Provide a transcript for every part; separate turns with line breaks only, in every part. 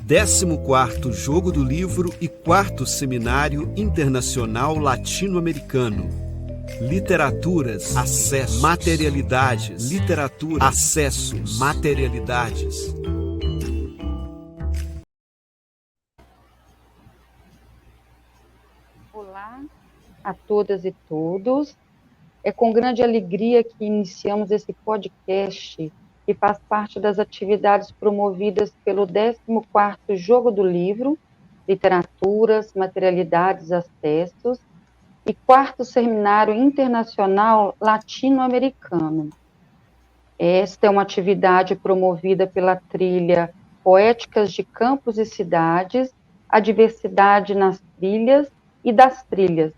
14º Jogo do Livro e 4º Seminário Internacional Latino-Americano. Literaturas, acesso, materialidades. Literatura, acesso, materialidades.
Olá a todas e todos. É com grande alegria que iniciamos esse podcast que faz parte das atividades promovidas pelo 14º Jogo do Livro, Literaturas, Materialidades, Acessos, e 4º Seminário Internacional Latino-Americano. Esta é uma atividade promovida pela trilha Poéticas de Campos e Cidades, a Diversidade nas Trilhas e das Trilhas.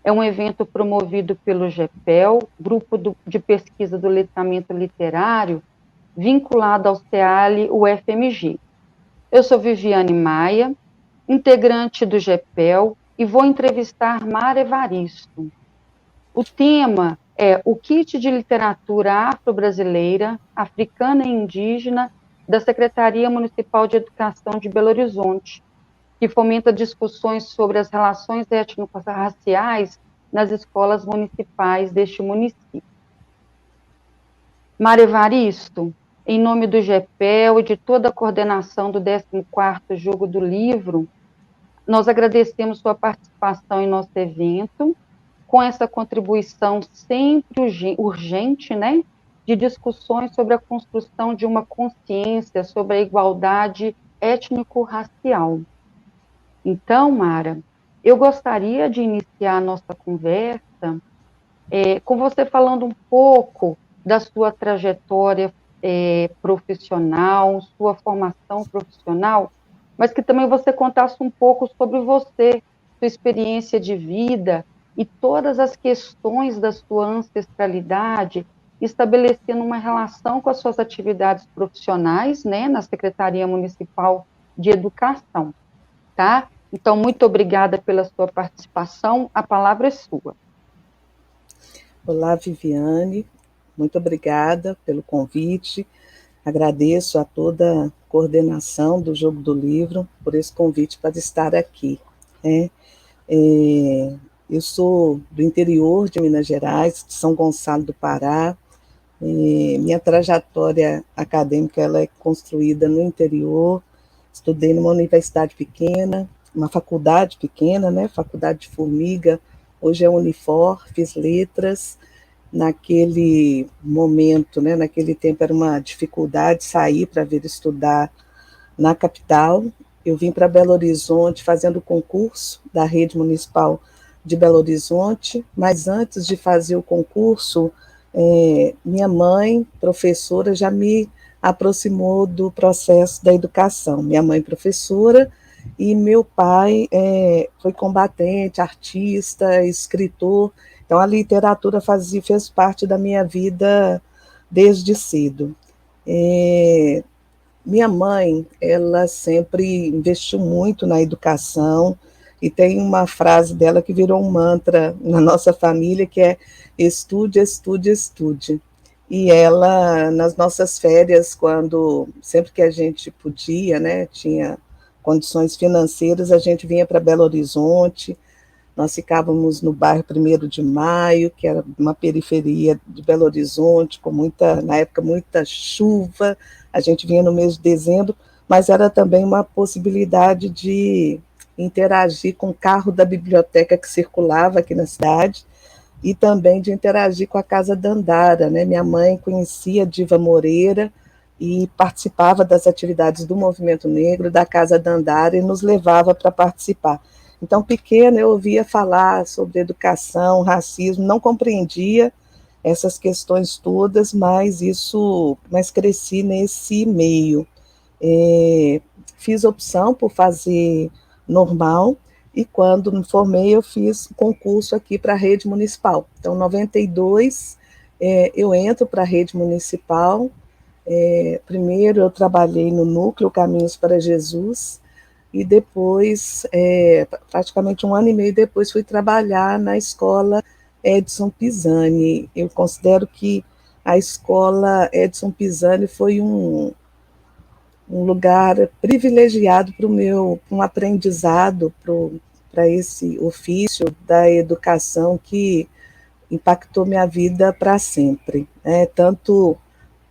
É um evento promovido pelo GEPEL, Grupo de Pesquisa do Letramento Literário, vinculado ao CEALI UFMG. Eu sou Viviane Maia, integrante do GEPEL, e vou entrevistar Mara Evaristo. O tema é o Kit de Literatura Afro-Brasileira, Africana e Indígena da Secretaria Municipal de Educação de Belo Horizonte, que fomenta discussões sobre as relações étnico-raciais nas escolas municipais deste município. Mara Evaristo, em nome do GEPEL e de toda a coordenação do 14º Jogo do Livro, nós agradecemos sua participação em nosso evento, com essa contribuição sempre urgente, né, de discussões sobre a construção de uma consciência sobre a igualdade étnico-racial. Então, Mara, eu gostaria de iniciar a nossa conversa com você falando um pouco da sua trajetória profissional, sua formação profissional, mas que também você contasse um pouco sobre você, sua experiência de vida e todas as questões da sua ancestralidade, estabelecendo uma relação com as suas atividades profissionais, né, na Secretaria Municipal de Educação, tá? Então, muito obrigada pela sua participação, a palavra é sua.
Olá, Viviane, muito obrigada pelo convite, agradeço a toda a coordenação do Jogo do Livro por esse convite para estar aqui, né? Eu sou do interior de Minas Gerais, de São Gonçalo do Pará. Minha trajetória acadêmica ela é construída no interior. Estudei numa universidade pequena, uma faculdade pequena, né? Faculdade de Formiga, hoje é Unifor, fiz letras. Naquele momento, né? Naquele tempo era uma dificuldade sair para vir estudar na capital. Eu vim para Belo Horizonte fazendo o concurso da Rede Municipal de Belo Horizonte, mas antes de fazer o concurso, minha mãe, professora, já me aproximou do processo da educação. Minha mãe, professora, e meu pai foi combatente, artista, escritor, então a literatura fez parte da minha vida desde cedo. Minha mãe, ela sempre investiu muito na educação, e tem uma frase dela que virou um mantra na nossa família, que é estude, estude, estude. E ela, nas nossas férias, sempre que a gente podia, né, tinha condições financeiras, a gente vinha para Belo Horizonte, nós ficávamos no bairro 1º de Maio, que era uma periferia de Belo Horizonte, com na época, muita chuva, a gente vinha no mês de dezembro, mas era também uma possibilidade de interagir com o carro da biblioteca que circulava aqui na cidade, e também de interagir com a Casa Dandara, né? Minha mãe conhecia Diva Moreira e participava das atividades do Movimento Negro, da Casa Dandara, e nos levava para participar. Então, pequena, eu ouvia falar sobre educação, racismo, não compreendia essas questões todas, mas cresci nesse meio. Fiz opção por fazer normal, e quando me formei, eu fiz concurso aqui para a rede municipal. Então, em 92, eu entro para a rede municipal. Primeiro, eu trabalhei no núcleo Caminhos para Jesus, e depois, praticamente 1 ano e meio depois, fui trabalhar na escola Edson Pisani. Eu considero que a escola Edson Pisani foi um um lugar privilegiado para o meu, um aprendizado para esse ofício da educação que impactou minha vida para sempre, né? Tanto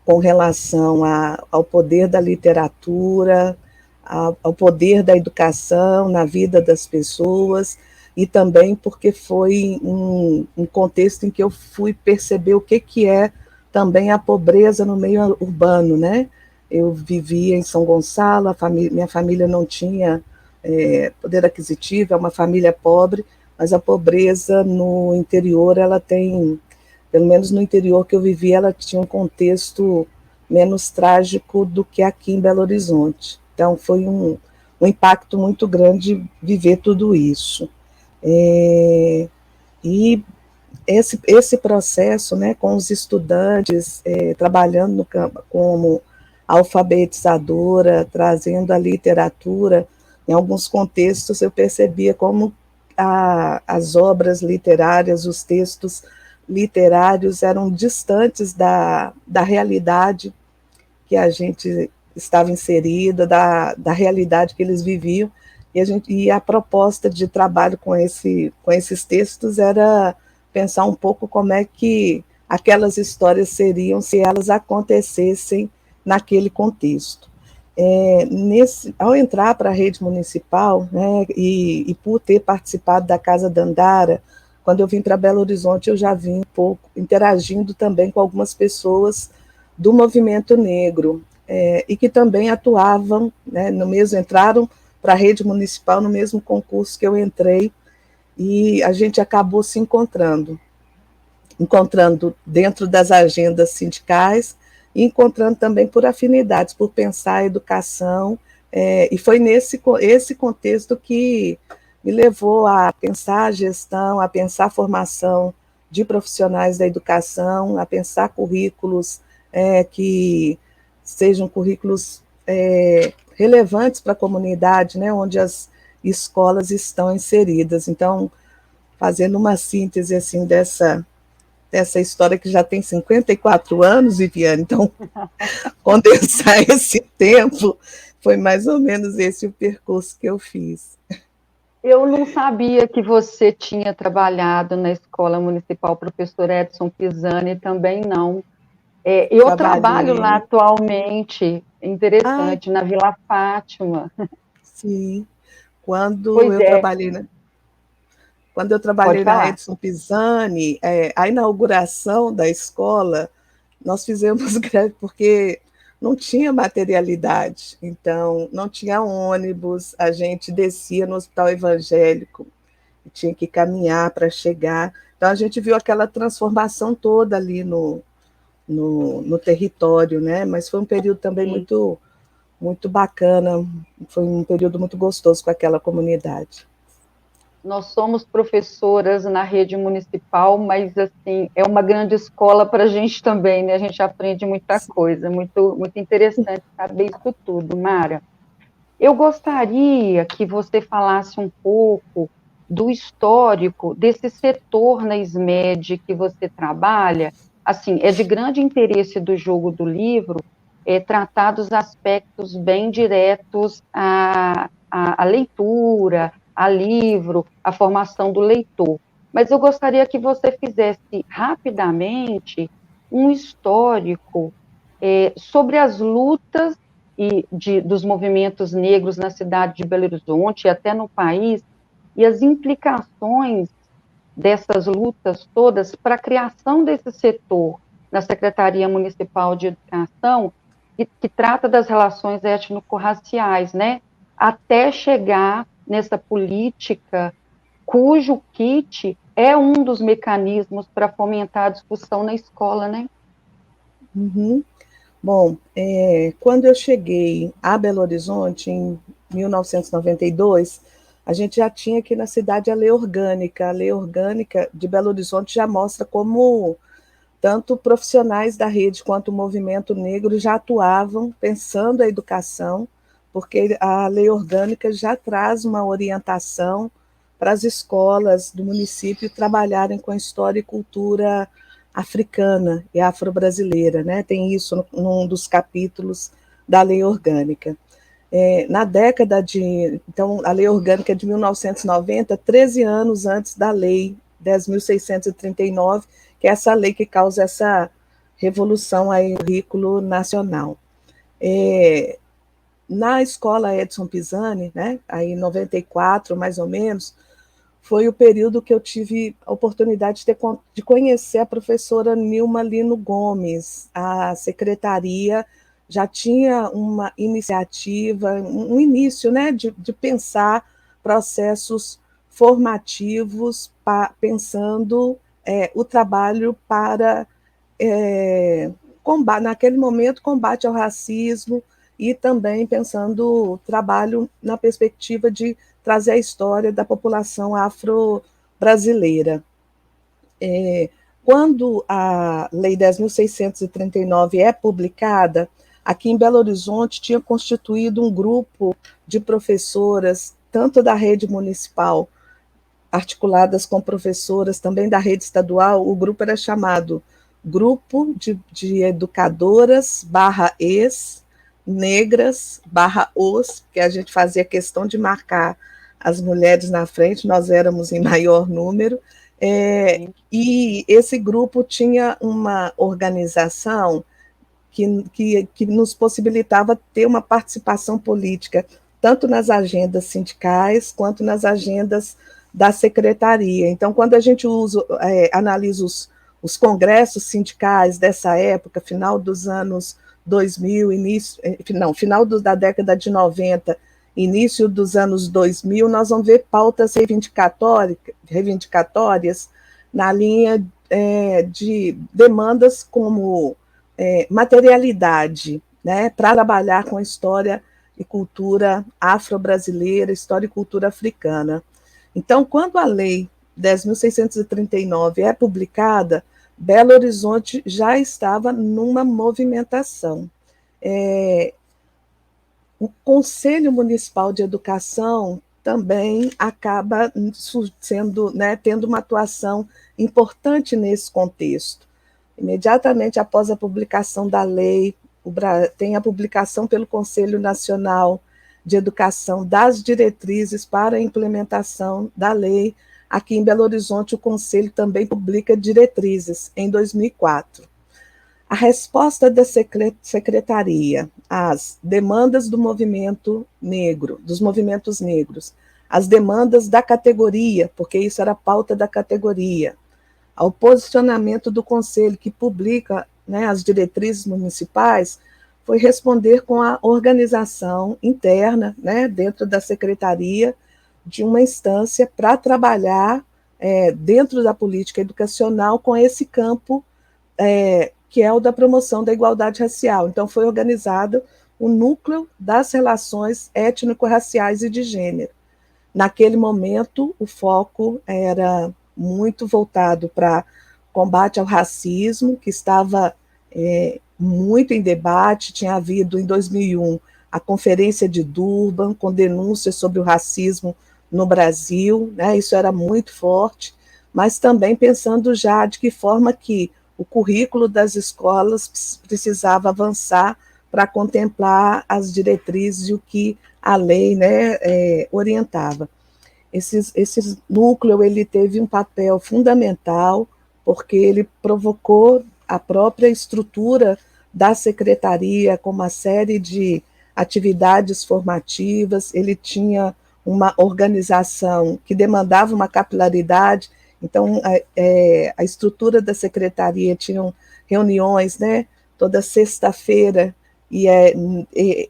com relação ao poder da literatura, ao poder da educação na vida das pessoas, e também porque foi um contexto em que eu fui perceber o que é também a pobreza no meio urbano, né? Eu vivia em São Gonçalo, minha família não tinha poder aquisitivo, é uma família pobre, mas a pobreza no interior, ela tem, pelo menos no interior que eu vivi, ela tinha um contexto menos trágico do que aqui em Belo Horizonte. Então, foi um impacto muito grande viver tudo isso. E esse processo, né, com os estudantes, trabalhando no campo como alfabetizadora, trazendo a literatura, em alguns contextos eu percebia como as obras literárias, os textos literários eram distantes da realidade que a gente estava inserida, da realidade que eles viviam, e a proposta de trabalho com esses textos era pensar um pouco como é que aquelas histórias seriam se elas acontecessem naquele contexto. Ao entrar para a rede municipal, né, e por ter participado da Casa Dandara, quando eu vim para Belo Horizonte, eu já vim um pouco interagindo também com algumas pessoas do movimento negro, e que também atuavam, né, entraram para a rede municipal no mesmo concurso que eu entrei, e a gente acabou se encontrando dentro das agendas sindicais, e encontrando também por afinidades, por pensar a educação, e foi esse contexto que me levou a pensar a gestão, a pensar a formação de profissionais da educação, a pensar currículos que sejam currículos relevantes para a comunidade, né, onde as escolas estão inseridas. Então, fazendo uma síntese assim dessa história que já tem 54 anos, Viviane, então, condensar esse tempo, foi mais ou menos esse o percurso que eu fiz.
Eu não sabia que você tinha trabalhado na Escola Municipal Professor Edson Pisani, também não. Eu trabalho lá atualmente, interessante, na Vila Fátima.
Sim, quando
Pois
eu
é.
trabalhei na Edson Pisani, a inauguração da escola, nós fizemos greve porque não tinha materialidade, então não tinha ônibus, a gente descia no hospital evangélico, tinha que caminhar para chegar, então a gente viu aquela transformação toda ali no território, né? Mas foi um período também muito, muito bacana, foi um período muito gostoso com aquela comunidade.
Nós somos professoras na rede municipal, mas assim é uma grande escola para a gente também, né? A gente aprende muita coisa, muito, muito interessante saber isso tudo, Mara. Eu gostaria que você falasse um pouco do histórico desse setor na SMED que você trabalha. Assim, é de grande interesse do Jogo do Livro tratar dos aspectos bem diretos à leitura, a livro, a formação do leitor. Mas eu gostaria que você fizesse rapidamente um histórico sobre as lutas dos movimentos negros na cidade de Belo Horizonte e até no país, e as implicações dessas lutas todas para a criação desse setor na Secretaria Municipal de Educação, que trata das relações étnico-raciais, né? Até chegar nessa política cujo kit é um dos mecanismos para fomentar a discussão na escola, né?
Uhum. Bom, quando eu cheguei a Belo Horizonte, em 1992, a gente já tinha aqui na cidade a Lei Orgânica. A Lei Orgânica de Belo Horizonte já mostra como tanto profissionais da rede quanto o movimento negro já atuavam pensando a educação, porque a Lei Orgânica já traz uma orientação para as escolas do município trabalharem com história e cultura africana e afro-brasileira, né? Tem isso num dos capítulos da Lei Orgânica. Na década então, a lei orgânica de 1990, 13 anos antes da lei 10.639, que é essa lei que causa essa revolução aí no currículo nacional. Na escola Edson Pisani, né, aí em 94, mais ou menos, foi o período que eu tive a oportunidade de conhecer a professora Nilma Lino Gomes. A secretaria já tinha uma iniciativa, um início, né, de pensar processos formativos, pensando o trabalho para, naquele momento, combate ao racismo, e também pensando o trabalho na perspectiva de trazer a história da população afro-brasileira. Quando a Lei 10.639 é publicada, aqui em Belo Horizonte tinha constituído um grupo de professoras, tanto da rede municipal, articuladas com professoras também da rede estadual. O grupo era chamado Grupo de Educadoras /ex Negras /os, que a gente fazia questão de marcar as mulheres na frente, nós éramos em maior número, e esse grupo tinha uma organização que nos possibilitava ter uma participação política, tanto nas agendas sindicais, quanto nas agendas da secretaria. Então, quando a gente analisa os congressos sindicais dessa época, final dos anos 2000, final da década de 90, início dos anos 2000, nós vamos ver pautas reivindicatórias na linha de demandas como materialidade, né, para trabalhar com a história e cultura afro-brasileira, história e cultura africana. Então, quando a Lei 10.639 é publicada, Belo Horizonte já estava numa movimentação. O Conselho Municipal de Educação também acaba tendo uma atuação importante nesse contexto. Imediatamente após a publicação da lei, tem a publicação pelo Conselho Nacional de Educação das diretrizes para a implementação da lei. Aqui em Belo Horizonte, o Conselho também publica diretrizes, em 2004. A resposta da secretaria às demandas do movimento negro, dos movimentos negros, às demandas da categoria, porque isso era pauta da categoria, ao posicionamento do Conselho, que publica, né, as diretrizes municipais, foi responder com a organização interna, né, dentro da secretaria, de uma instância para trabalhar dentro da política educacional com esse campo que é o da promoção da igualdade racial. Então, foi organizado o núcleo das relações étnico-raciais e de gênero. Naquele momento, o foco era muito voltado para combate ao racismo, que estava muito em debate. Tinha havido, em 2001, a Conferência de Durban, com denúncias sobre o racismo no Brasil, né? Isso era muito forte, mas também pensando já de que forma que o currículo das escolas precisava avançar para contemplar as diretrizes e o que a lei, né, orientava. Esse núcleo ele teve um papel fundamental, porque ele provocou a própria estrutura da secretaria com uma série de atividades formativas. Ele tinha uma organização que demandava uma capilaridade. Então, a estrutura da secretaria tinha reuniões, né, toda sexta-feira, e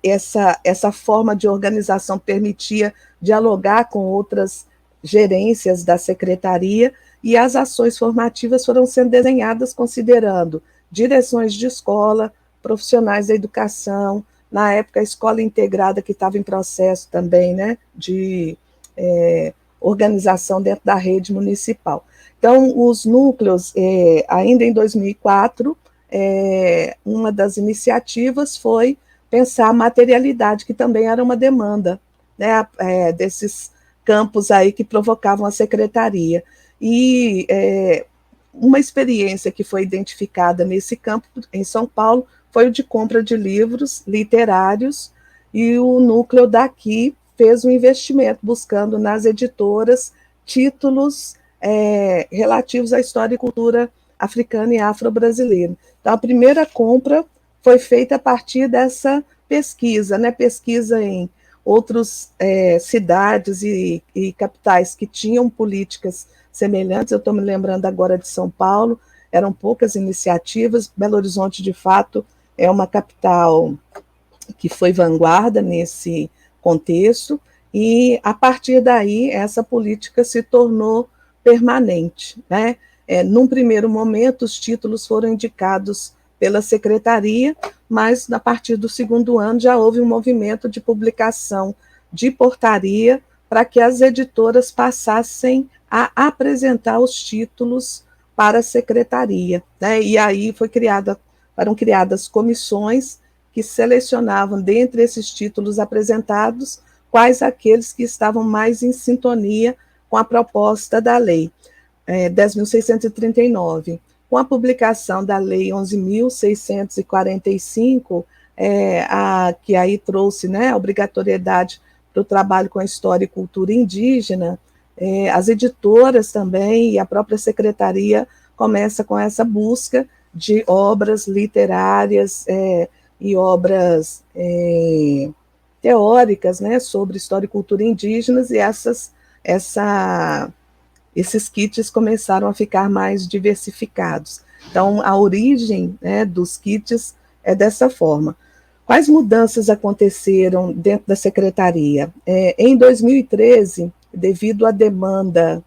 essa forma de organização permitia dialogar com outras gerências da secretaria, e as ações formativas foram sendo desenhadas considerando direções de escola, profissionais da educação, na época a escola integrada que estava em processo também, né, de organização dentro da rede municipal. Então, os núcleos, ainda em 2004, uma das iniciativas foi pensar a materialidade, que também era uma demanda, né, desses campos aí que provocavam a secretaria. E uma experiência que foi identificada nesse campo, em São Paulo, foi o de compra de livros literários e o núcleo daqui fez um investimento, buscando nas editoras títulos relativos à história e cultura africana e afro-brasileira. Então, a primeira compra foi feita a partir dessa pesquisa, né? Pesquisa em outras cidades e capitais que tinham políticas semelhantes. Eu estou me lembrando agora de São Paulo, eram poucas iniciativas. Belo Horizonte, de fato, é uma capital que foi vanguarda nesse contexto, e a partir daí essa política se tornou permanente, né? Num primeiro momento, os títulos foram indicados pela secretaria, mas a partir do segundo ano já houve um movimento de publicação de portaria para que as editoras passassem a apresentar os títulos para a secretaria, né? E aí foram criadas comissões que selecionavam, dentre esses títulos apresentados, quais aqueles que estavam mais em sintonia com a proposta da lei 10.639. Com a publicação da lei 11.645, que aí trouxe, né, a obrigatoriedade para o trabalho com a história e cultura indígena, as editoras também e a própria secretaria começa com essa busca de obras literárias e obras teóricas, né, sobre história e cultura indígenas, e esses kits começaram a ficar mais diversificados. Então, a origem, né, dos kits é dessa forma. Quais mudanças aconteceram dentro da secretaria? Em 2013, devido à demanda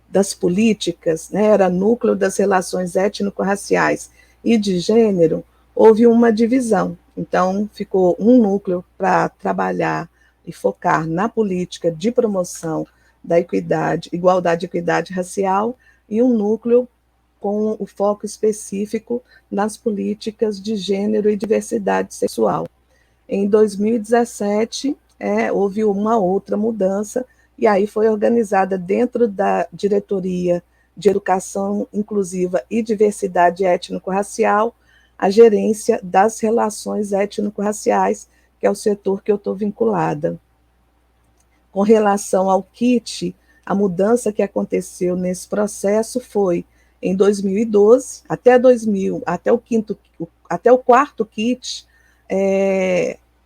das políticas, né, era núcleo das relações étnico-raciais e de gênero, houve uma divisão. Então, ficou um núcleo para trabalhar e focar na política de promoção da equidade, igualdade e equidade racial, e um núcleo com o foco específico nas políticas de gênero e diversidade sexual. Em 2017, houve uma outra mudança, e aí foi organizada dentro da Diretoria de Educação Inclusiva e Diversidade Étnico-Racial a gerência das relações étnico-raciais, que é o setor que eu estou vinculada. Com relação ao kit, a mudança que aconteceu nesse processo foi em 2012, até o quarto kit,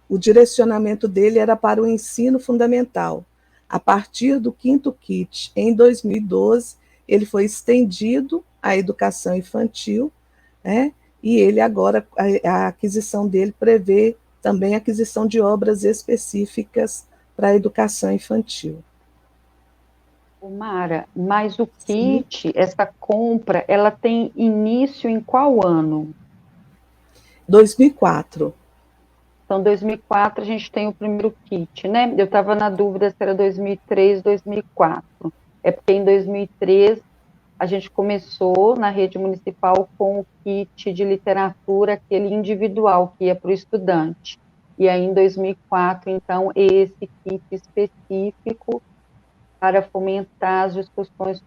o direcionamento dele era para o ensino fundamental. A partir do quinto kit, em 2012, ele foi estendido à educação infantil, né? E ele agora, a aquisição dele prevê também a aquisição de obras específicas para a educação infantil.
Mara, mas o kit, essa compra, ela tem início em qual ano?
2004.
Então, 2004 a gente tem o primeiro kit, né? Eu estava na dúvida se era 2003, 2004. É porque em 2003 a gente começou na rede municipal com o kit de literatura, aquele individual que ia para o estudante. E aí, em 2004, então, esse kit específico para fomentar as discussões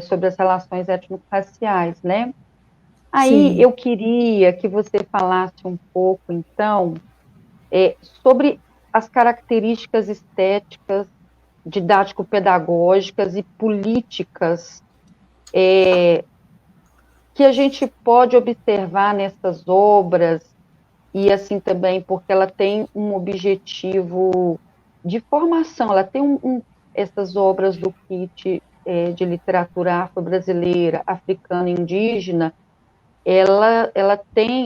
sobre as relações étnico-raciais, né? Aí,
Sim.
eu queria que você falasse um pouco, então, sobre as características estéticas, didático-pedagógicas e políticas que a gente pode observar nessas obras, e assim também porque ela tem um objetivo de formação, ela tem essas obras do kit de literatura afro-brasileira, africana e indígena,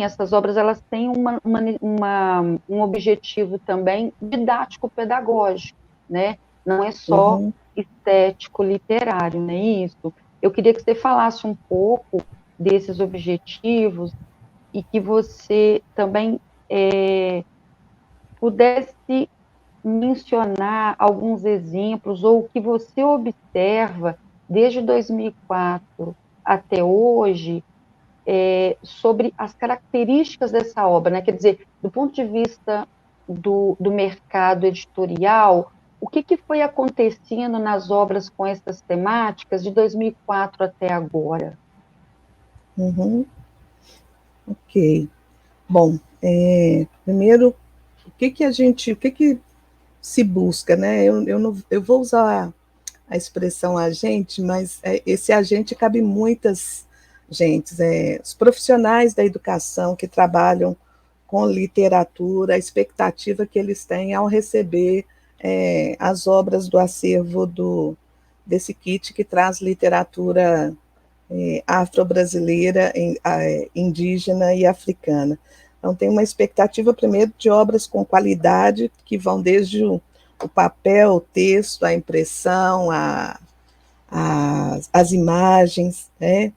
essas obras elas têm um objetivo também didático-pedagógico, né? Não é só estético literário, não é isso? Eu queria que você falasse um pouco desses objetivos e que você também pudesse mencionar alguns exemplos ou o que você observa desde 2004 até hoje sobre as características dessa obra, né? Quer dizer, do ponto de vista do mercado editorial, o que foi acontecendo nas obras com essas temáticas de 2004 até agora?
Ok. Bom, primeiro o que que se busca, né? Eu vou usar a expressão agente, mas esse agente cabe muitas gentes, os profissionais da educação que trabalham com literatura, a expectativa que eles têm ao receber as obras do acervo desse kit que traz literatura afro-brasileira, indígena e africana. Então, tem uma expectativa, primeiro, de obras com qualidade, que vão desde o papel, o texto, a impressão, as imagens, né?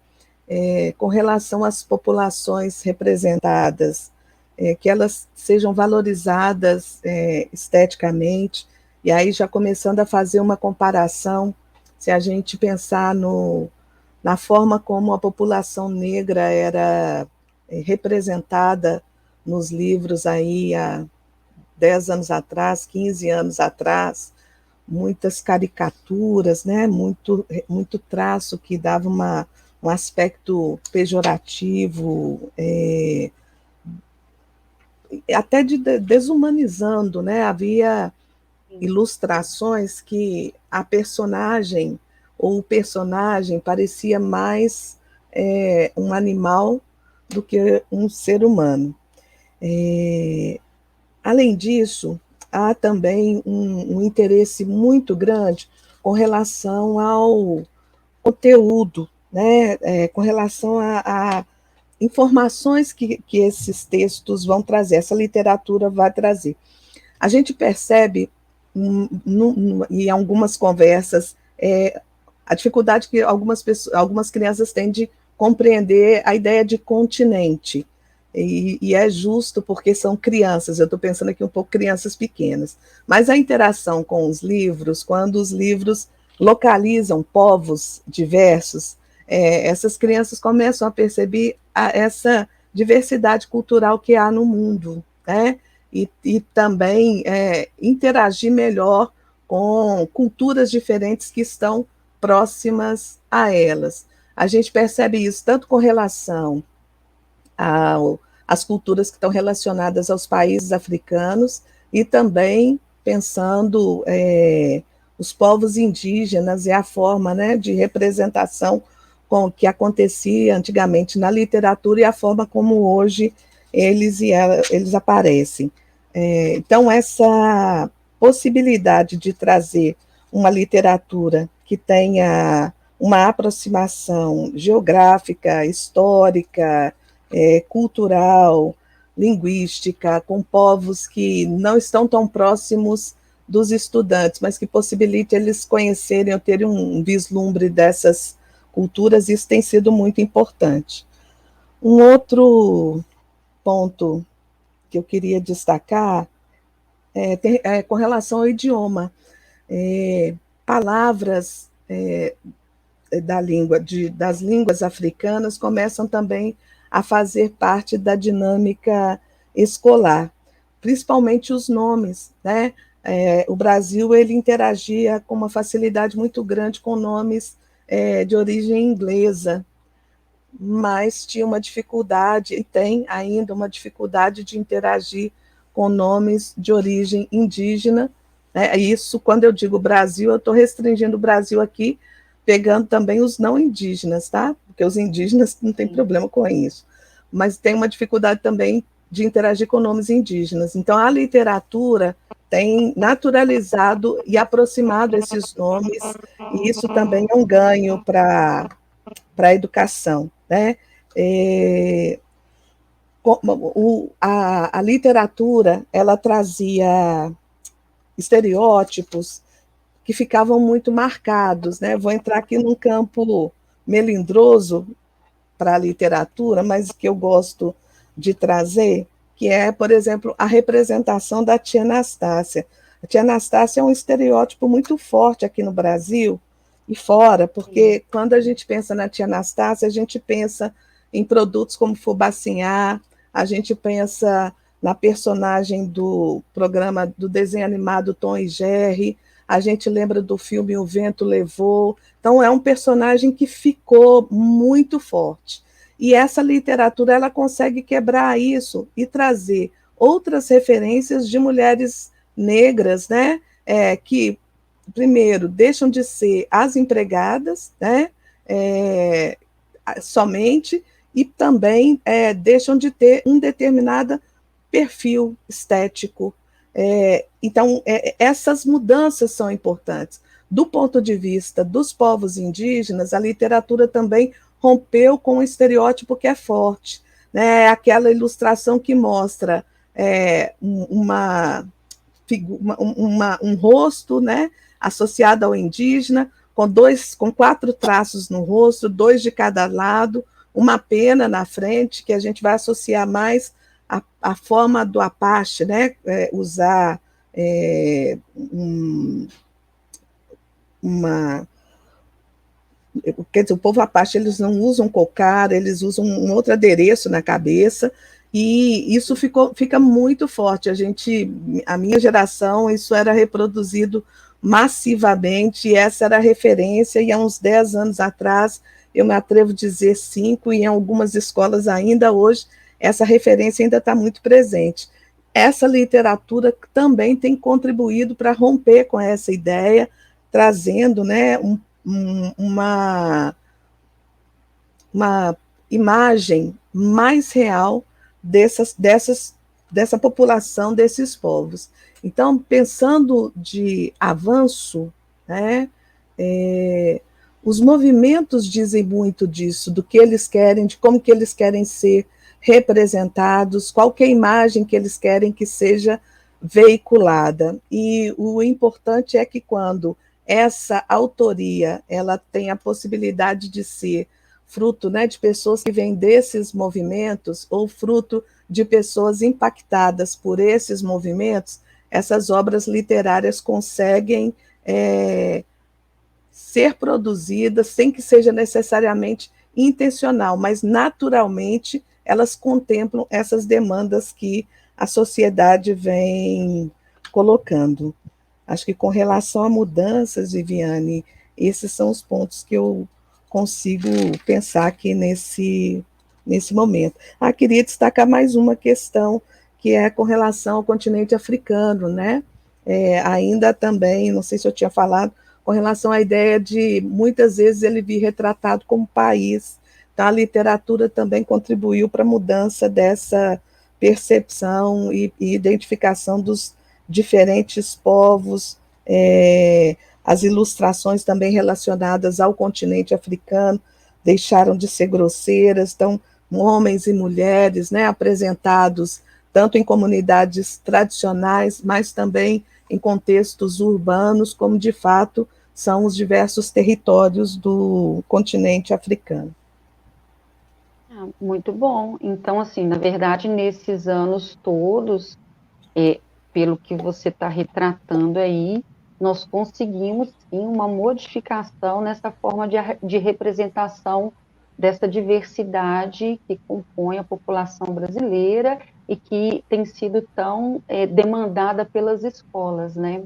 Com relação às populações representadas, que elas sejam valorizadas esteticamente, e aí já começando a fazer uma comparação, se a gente pensar na forma como a população negra era representada nos livros aí há 10 anos atrás, 15 anos atrás, muitas caricaturas, né, muito traço que dava um aspecto pejorativo, até desumanizando, né? Havia ilustrações que a personagem ou o personagem parecia mais um animal do que um ser humano. Além disso, há também um interesse muito grande com relação ao conteúdo, né? Com relação a informações que esses textos vão trazer, essa literatura vai trazer. A gente percebe, em algumas conversas, a dificuldade que algumas crianças têm de compreender a ideia de continente. E é justo porque são crianças, eu estou pensando aqui um pouco crianças pequenas. Mas a interação com os livros, quando os livros localizam povos diversos, essas crianças começam a perceber essa diversidade cultural que há no mundo, né? E também interagir melhor com culturas diferentes que estão próximas a elas. A gente percebe isso tanto com relação às culturas que estão relacionadas aos países africanos e também pensando os povos indígenas e a forma, né, de representação que acontecia antigamente na literatura e a forma como hoje eles aparecem. Então, essa possibilidade de trazer uma literatura que tenha uma aproximação geográfica, histórica, cultural, linguística, com povos que não estão tão próximos dos estudantes, mas que possibilite eles conhecerem ou terem um vislumbre dessas culturas, isso tem sido muito importante. Um outro ponto que eu queria destacar com relação ao idioma. Palavras das línguas africanas começam também a fazer parte da dinâmica escolar, principalmente os nomes, né? O Brasil ele interagia com uma facilidade muito grande com nomes de origem inglesa, mas tinha uma dificuldade, e tem ainda uma dificuldade de interagir com nomes de origem indígena. Isso, quando eu digo Brasil, eu estou restringindo o Brasil aqui, pegando também os não indígenas, tá? Porque os indígenas não tem problema com isso, mas tem uma dificuldade também de interagir com nomes indígenas. Então, a literatura tem naturalizado e aproximado esses nomes, e isso também é um ganho para a educação, né? A literatura, ela trazia estereótipos que ficavam muito marcados, né? Vou entrar aqui num campo melindroso para a literatura, mas que eu gosto de trazer, que é, por exemplo, a representação da tia Anastácia. A tia Anastácia é um estereótipo muito forte aqui no Brasil e fora, porque quando a gente pensa na tia Anastácia, a gente pensa em produtos como Fubacinhá, a gente pensa na personagem do programa do desenho animado Tom e Jerry, a gente lembra do filme O Vento Levou. Então, é um personagem que ficou muito forte. E essa literatura ela consegue quebrar isso e trazer outras referências de mulheres negras, né, que, primeiro, deixam de ser as empregadas, né, somente, e também deixam de ter um determinado perfil estético. Então, essas mudanças são importantes. Do ponto de vista dos povos indígenas, a literatura também rompeu com o estereótipo que é forte, né? Aquela ilustração que mostra um rosto, né, associado ao indígena, com 4 traços no rosto, 2 de cada lado, uma pena na frente, que a gente vai associar mais a forma do Apache, né, usar quer dizer, o povo Apache, eles não usam cocar, eles usam um outro adereço na cabeça, e isso fica muito forte. A minha geração, isso era reproduzido massivamente, e essa era a referência, e há uns 10 anos atrás, eu me atrevo a dizer 5, e em algumas escolas ainda hoje, essa referência ainda está muito presente. Essa literatura também tem contribuído para romper com essa ideia, trazendo, né, uma imagem mais real dessa população, desses povos. Então, pensando de avanço, né, os movimentos dizem muito disso, do que eles querem, de como que eles querem ser representados, qual que é a imagem que eles querem que seja veiculada. E o importante é que quando essa autoria ela tem a possibilidade de ser fruto, né, de pessoas que vêm desses movimentos, ou fruto de pessoas impactadas por esses movimentos, essas obras literárias conseguem ser produzidas sem que seja necessariamente intencional, mas naturalmente elas contemplam essas demandas que a sociedade vem colocando. Acho que com relação a mudanças, Viviane, esses são os pontos que eu consigo pensar aqui nesse momento. Queria destacar mais uma questão, que é com relação ao continente africano, né? Ainda também, não sei se eu tinha falado, com relação à ideia de, muitas vezes, ele vir retratado como país. Então, a literatura também contribuiu para a mudança dessa percepção e identificação dos diferentes povos, as ilustrações também relacionadas ao continente africano deixaram de ser grosseiras, então, homens e mulheres, né, apresentados tanto em comunidades tradicionais, mas também em contextos urbanos, como de fato são os diversos territórios do continente africano.
Muito bom. Então, assim, na verdade, nesses anos todos, pelo que você está retratando aí, nós conseguimos, sim, uma modificação nessa forma de representação dessa diversidade que compõe a população brasileira e que tem sido tão demandada pelas escolas, né?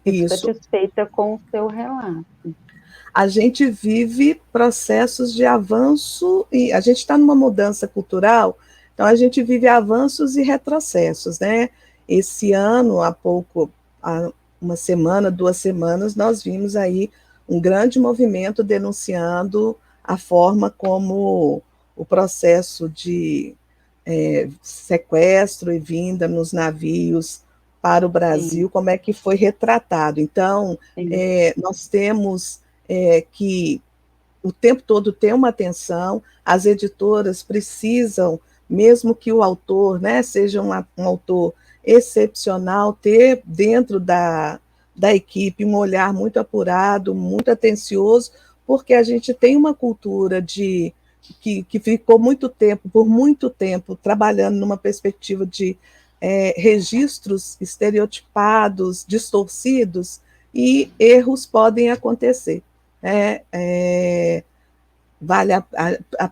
Fico satisfeita com o seu relato.
A gente vive processos de avanço, e a gente está numa mudança cultural, então a gente vive avanços e retrocessos, né? Esse ano, há 2 semanas, nós vimos aí um grande movimento denunciando a forma como o processo de sequestro e vinda nos navios para o Brasil, sim, como é que foi retratado. Então, nós temos que o tempo todo ter uma atenção, as editoras precisam, mesmo que o autor, né, seja um autor excepcional, ter dentro da equipe um olhar muito apurado, muito atencioso, porque a gente tem uma cultura que ficou por muito tempo, trabalhando numa perspectiva de registros estereotipados, distorcidos, e erros podem acontecer.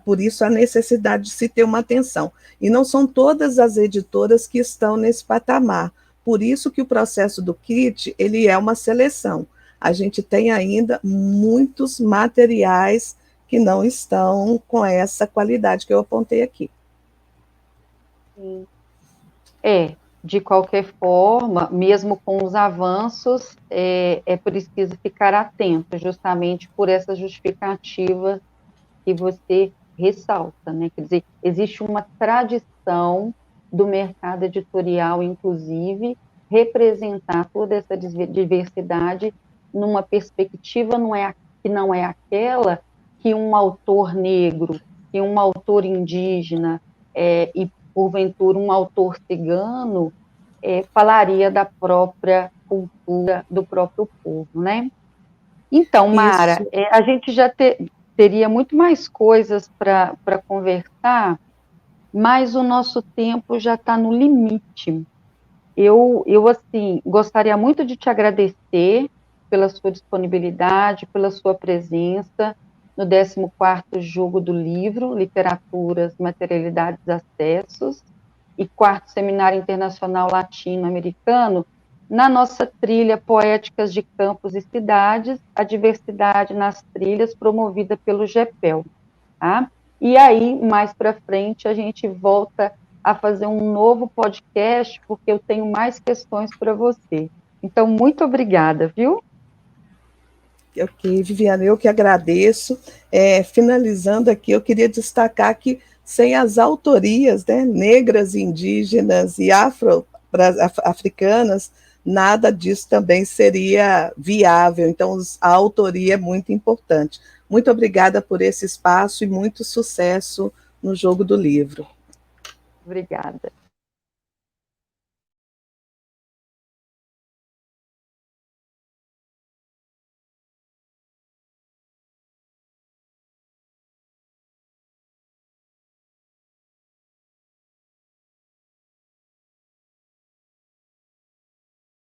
Por isso a necessidade de se ter uma atenção. E não são todas as editoras que estão nesse patamar. Por isso que o processo do kit, ele é uma seleção. A gente tem ainda muitos materiais que não estão com essa qualidade que eu apontei aqui.
Sim. De qualquer forma, mesmo com os avanços, é preciso ficar atento, justamente por essa justificativa que você ressalta, né? Quer dizer, existe uma tradição do mercado editorial, inclusive, representar toda essa diversidade numa perspectiva que não é aquela que um autor negro, que um autor indígena e, porventura, um autor cigano falaria da própria cultura do próprio povo, né? Então, Mara,
Isso.
a gente já teria muito mais coisas para conversar, mas o nosso tempo já está no limite. Assim, gostaria muito de te agradecer pela sua disponibilidade, pela sua presença no 14º Jogo do Livro, Literaturas, Materialidades e Acessos, e 4º Seminário Internacional Latino-Americano, na nossa trilha Poéticas de Campos e Cidades, a diversidade nas trilhas, promovida pelo GEPEL. Tá? E aí, mais para frente, a gente volta a fazer um novo podcast, porque eu tenho mais questões para você. Então, muito obrigada, viu?
Ok, Viviane, eu que agradeço. Finalizando aqui, eu queria destacar que sem as autorias, né, negras, indígenas e africanas, nada disso também seria viável. Então, a autoria é muito importante. Muito obrigada por esse espaço e muito sucesso no Jogo do Livro.
Obrigada.